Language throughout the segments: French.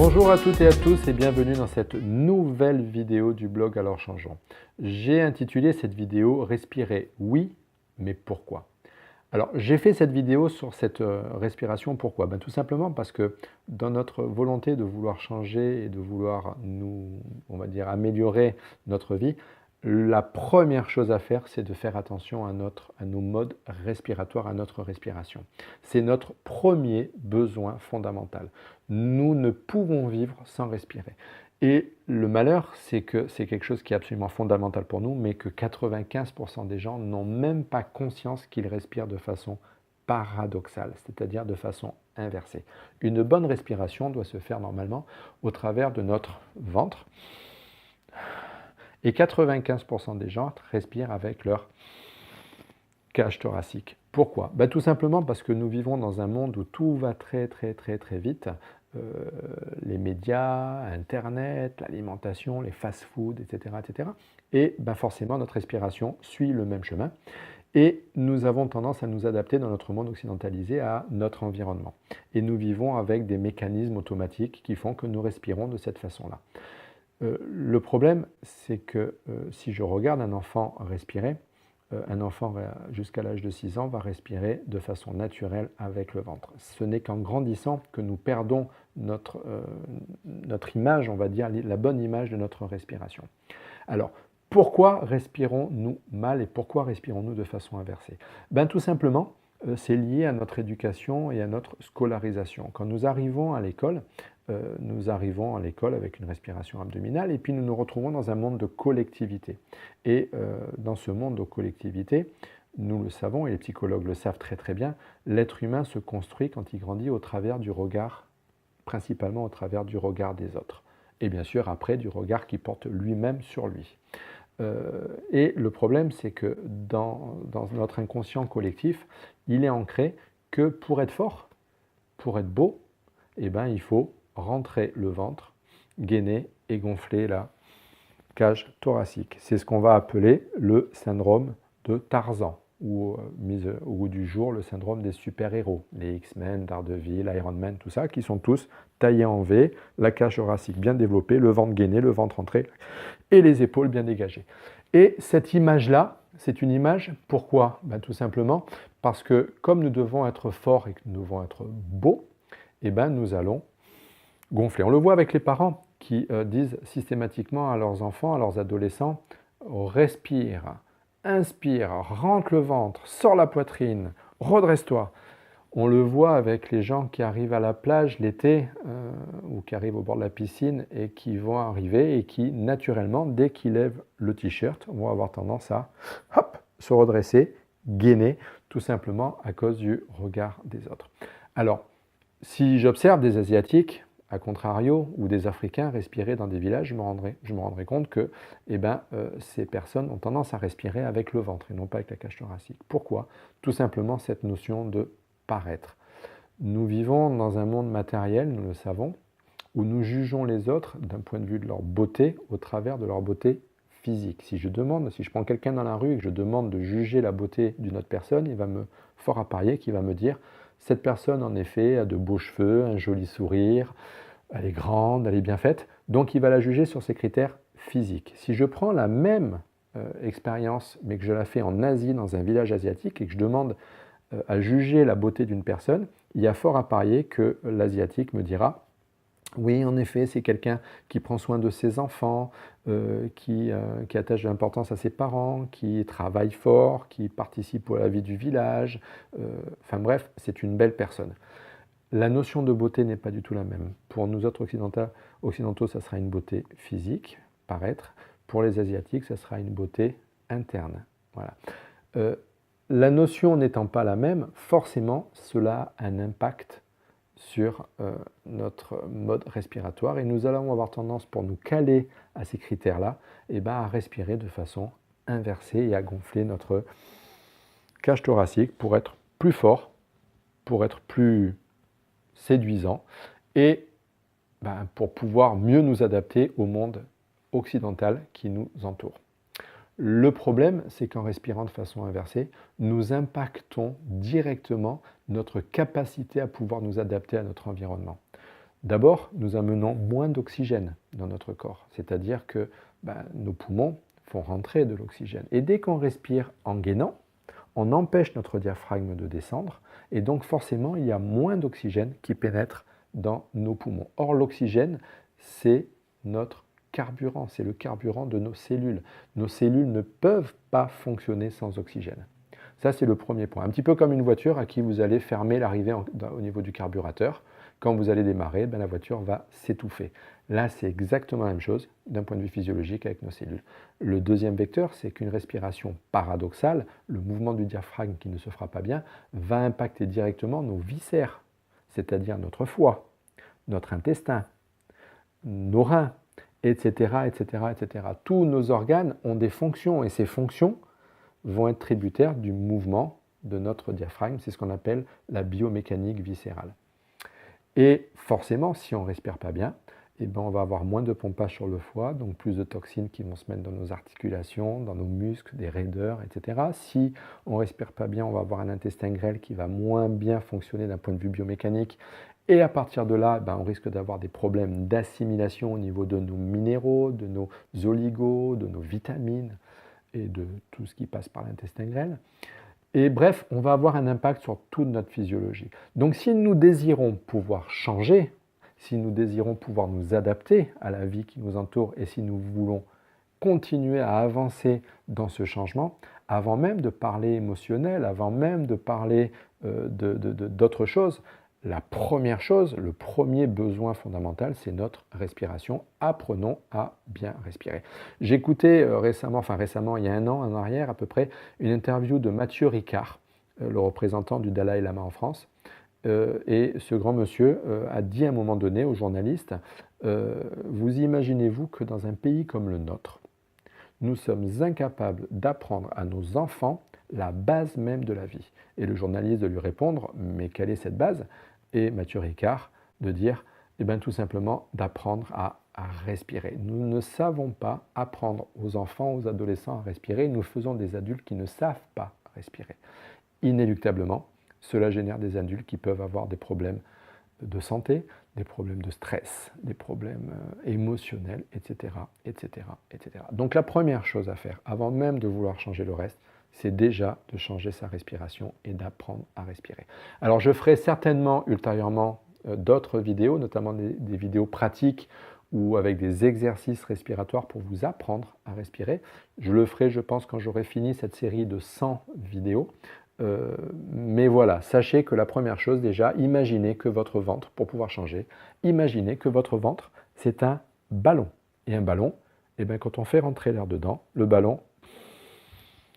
Bonjour à toutes et à tous et bienvenue dans cette nouvelle vidéo du blog Alors Changeons. J'ai intitulé cette vidéo « Respirer, oui, mais pourquoi ?» Alors, j'ai fait cette vidéo sur cette respiration, pourquoi? Tout simplement parce que dans notre volonté de vouloir changer et de vouloir on va dire, améliorer notre vie, la première chose à faire, c'est de faire attention à nos modes respiratoires, à notre respiration. C'est notre premier besoin fondamental. Nous ne pouvons vivre sans respirer. Et le malheur, c'est que c'est quelque chose qui est absolument fondamental pour nous, mais que 95% des gens n'ont même pas conscience qu'ils respirent de façon paradoxale, c'est-à-dire de façon inversée. Une bonne respiration doit se faire normalement au travers de notre ventre. Et 95% des gens respirent avec leur cage thoracique. Pourquoi? Tout simplement parce que nous vivons dans un monde où tout va très vite. Les médias, Internet, l'alimentation, les fast-foods, etc. Et forcément, notre respiration suit le même chemin. Et nous avons tendance à nous adapter dans notre monde occidentalisé à notre environnement. Et nous vivons avec des mécanismes automatiques qui font que nous respirons de cette façon-là. Le problème, c'est que si je regarde un enfant respirer, un enfant jusqu'à l'âge de 6 ans va respirer de façon naturelle avec le ventre. Ce n'est qu'en grandissant que nous perdons notre image, on va dire, la bonne image de notre respiration. Alors, pourquoi respirons-nous mal et pourquoi respirons-nous de façon inversée? Tout simplement, c'est lié à notre éducation et à notre scolarisation. Quand nous arrivons à l'école avec une respiration abdominale et puis nous nous retrouvons dans un monde de collectivité. Et dans ce monde de collectivité, nous le savons et les psychologues le savent très bien, l'être humain se construit quand il grandit au travers du regard, principalement au travers du regard des autres. Et bien sûr après du regard qu'il porte lui-même sur lui. Et le problème, c'est que dans notre inconscient collectif, il est ancré que pour être fort, pour être beau, il faut rentrer le ventre, gainer et gonfler la cage thoracique. C'est ce qu'on va appeler le syndrome de Tarzan, ou au goût du jour, le syndrome des super-héros, les X-Men, Daredevil, Iron Man, tout ça, qui sont tous taillés en V, la cage thoracique bien développée, le ventre gainé, le ventre rentré, et les épaules bien dégagées. Et cette image-là, c'est une image, pourquoi? Tout simplement parce que comme nous devons être forts et que nous devons être beaux, nous allons gonfler. On le voit avec les parents qui disent systématiquement à leurs enfants, à leurs adolescents, respire, inspire, rentre le ventre, sors la poitrine, redresse-toi. On le voit avec les gens qui arrivent à la plage l'été ou qui arrivent au bord de la piscine et qui vont arriver et qui, naturellement, dès qu'ils lèvent le t-shirt, vont avoir tendance à se redresser, gainer, tout simplement à cause du regard des autres. Alors, si j'observe des Asiatiques, à contrario, ou des Africains respirer dans des villages, je me rendrai compte que ces personnes ont tendance à respirer avec le ventre et non pas avec la cage thoracique. Pourquoi? Tout simplement cette notion de paraître. Nous vivons dans un monde matériel, nous le savons, où nous jugeons les autres d'un point de vue de leur beauté au travers de leur beauté physique. Si je prends quelqu'un dans la rue et que je demande de juger la beauté d'une autre personne, il va fort à parier qu'il va me dire cette personne en effet a de beaux cheveux, un joli sourire, elle est grande, elle est bien faite, donc il va la juger sur ses critères physiques. Si je prends la même expérience, mais que je la fais en Asie, dans un village asiatique, et que je demande à juger la beauté d'une personne, il y a fort à parier que l'Asiatique me dira oui, en effet, c'est quelqu'un qui prend soin de ses enfants, qui attache de l'importance à ses parents, qui travaille fort, qui participe à la vie du village. Enfin bref, c'est une belle personne. La notion de beauté n'est pas du tout la même. Pour nous autres occidentaux, ça sera une beauté physique, paraître. Pour les Asiatiques, ça sera une beauté interne. Voilà. La notion n'étant pas la même, forcément, cela a un impact sur notre mode respiratoire et nous allons avoir tendance, pour nous caler à ces critères-là, à respirer de façon inversée et à gonfler notre cage thoracique pour être plus fort, pour être plus séduisant et pour pouvoir mieux nous adapter au monde occidental qui nous entoure. Le problème, c'est qu'en respirant de façon inversée, nous impactons directement notre capacité à pouvoir nous adapter à notre environnement. D'abord, nous amenons moins d'oxygène dans notre corps, c'est-à-dire que nos poumons font rentrer de l'oxygène. Et dès qu'on respire en gainant, on empêche notre diaphragme de descendre, et donc forcément, il y a moins d'oxygène qui pénètre dans nos poumons. Or, l'oxygène, c'est notre carburant, c'est le carburant de nos cellules. Nos cellules ne peuvent pas fonctionner sans oxygène. Ça, c'est le premier point. Un petit peu comme une voiture à qui vous allez fermer l'arrivée au niveau du carburateur. Quand vous allez démarrer, la voiture va s'étouffer. Là, c'est exactement la même chose d'un point de vue physiologique avec nos cellules. Le deuxième vecteur, c'est qu'une respiration paradoxale, le mouvement du diaphragme qui ne se fera pas bien, va impacter directement nos viscères, c'est-à-dire notre foie, notre intestin, nos reins, etc., etc., etc. Tous nos organes ont des fonctions et ces fonctions vont être tributaires du mouvement de notre diaphragme. C'est ce qu'on appelle la biomécanique viscérale. Et forcément, si on ne respire pas bien, on va avoir moins de pompage sur le foie, donc plus de toxines qui vont se mettre dans nos articulations, dans nos muscles, des raideurs, etc. Si on ne respire pas bien, on va avoir un intestin grêle qui va moins bien fonctionner d'un point de vue biomécanique. Et à partir de là, on risque d'avoir des problèmes d'assimilation au niveau de nos minéraux, de nos oligos, de nos vitamines et de tout ce qui passe par l'intestin grêle. Et bref, on va avoir un impact sur toute notre physiologie. Donc si nous désirons pouvoir changer, si nous désirons pouvoir nous adapter à la vie qui nous entoure et si nous voulons continuer à avancer dans ce changement, avant même de parler émotionnel, avant même de parler d'autres choses, la première chose, le premier besoin fondamental, c'est notre respiration. Apprenons à bien respirer. J'écoutais récemment, il y a un an en arrière à peu près, une interview de Matthieu Ricard, le représentant du Dalai Lama en France. Et ce grand monsieur a dit à un moment donné aux journalistes, vous imaginez-vous que dans un pays comme le nôtre, nous sommes incapables d'apprendre à nos enfants la base même de la vie. Et le journaliste de lui répondre, mais quelle est cette base? Et Matthieu Ricard de dire, tout simplement d'apprendre à respirer. Nous ne savons pas apprendre aux enfants, aux adolescents à respirer. Nous faisons des adultes qui ne savent pas respirer. Inéluctablement, cela génère des adultes qui peuvent avoir des problèmes de santé, des problèmes de stress, des problèmes émotionnels, etc., etc., etc. Donc la première chose à faire, avant même de vouloir changer le reste, c'est déjà de changer sa respiration et d'apprendre à respirer. Alors je ferai certainement ultérieurement d'autres vidéos, notamment des vidéos pratiques ou avec des exercices respiratoires pour vous apprendre à respirer. Je le ferai, je pense, quand j'aurai fini cette série de 100 vidéos. Mais voilà, sachez que la première chose déjà, imaginez que votre ventre, pour pouvoir changer, imaginez que votre ventre, c'est un ballon. Et un ballon, quand on fait rentrer l'air dedans, le ballon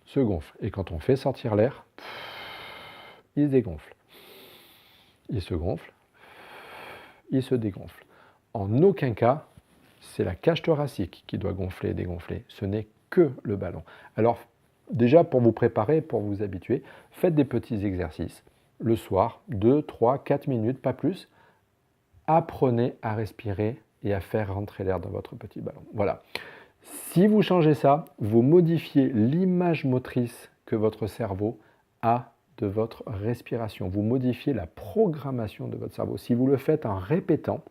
se gonfle. Et quand on fait sortir l'air, il se dégonfle. Il se gonfle, il se dégonfle. En aucun cas, c'est la cage thoracique qui doit gonfler et dégonfler. Ce n'est que le ballon. Alors, déjà, pour vous préparer, pour vous habituer, faites des petits exercices. Le soir, 2, 3, 4 minutes, pas plus. Apprenez à respirer et à faire rentrer l'air dans votre petit ballon. Voilà. Si vous changez ça, vous modifiez l'image motrice que votre cerveau a de votre respiration. Vous modifiez la programmation de votre cerveau. Si vous le faites en répétant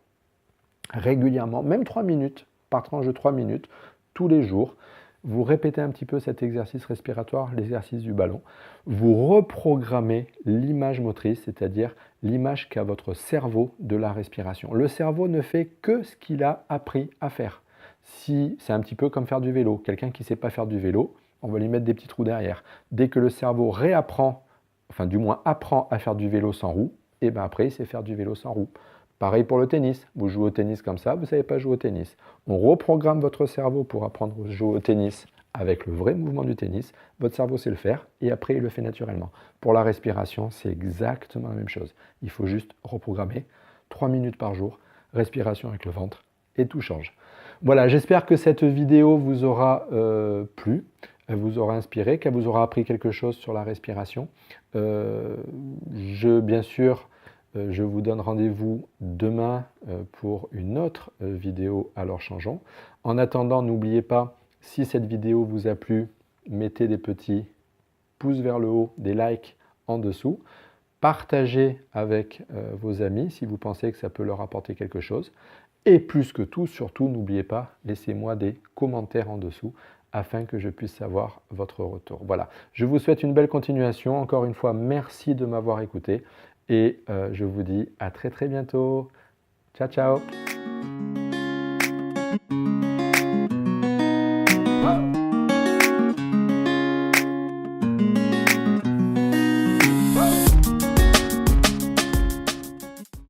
régulièrement, même 3 minutes, par tranche de 3 minutes, tous les jours, vous répétez un petit peu cet exercice respiratoire, l'exercice du ballon. Vous reprogrammez l'image motrice, c'est-à-dire l'image qu'a votre cerveau de la respiration. Le cerveau ne fait que ce qu'il a appris à faire. Si c'est un petit peu comme faire du vélo. Quelqu'un qui ne sait pas faire du vélo, on va lui mettre des petits trous derrière. Dès que le cerveau réapprend, enfin du moins apprend à faire du vélo sans roue, et après il sait faire du vélo sans roue. Pareil pour le tennis. Vous jouez au tennis comme ça, vous ne savez pas jouer au tennis. On reprogramme votre cerveau pour apprendre à jouer au tennis avec le vrai mouvement du tennis. Votre cerveau sait le faire et après il le fait naturellement. Pour la respiration, c'est exactement la même chose. Il faut juste reprogrammer 3 minutes par jour, respiration avec le ventre et tout change. Voilà, j'espère que cette vidéo vous aura plu, vous aura inspiré, qu'elle vous aura appris quelque chose sur la respiration. Bien sûr, je vous donne rendez-vous demain pour une autre vidéo, alors changeons. En attendant, n'oubliez pas, si cette vidéo vous a plu, mettez des petits pouces vers le haut, des likes en dessous. partagez avec vos amis si vous pensez que ça peut leur apporter quelque chose. Et plus que tout, surtout, n'oubliez pas, laissez-moi des commentaires en dessous afin que je puisse savoir votre retour. Voilà, je vous souhaite une belle continuation. Encore une fois, merci de m'avoir écouté et je vous dis à très très bientôt. Ciao, ciao!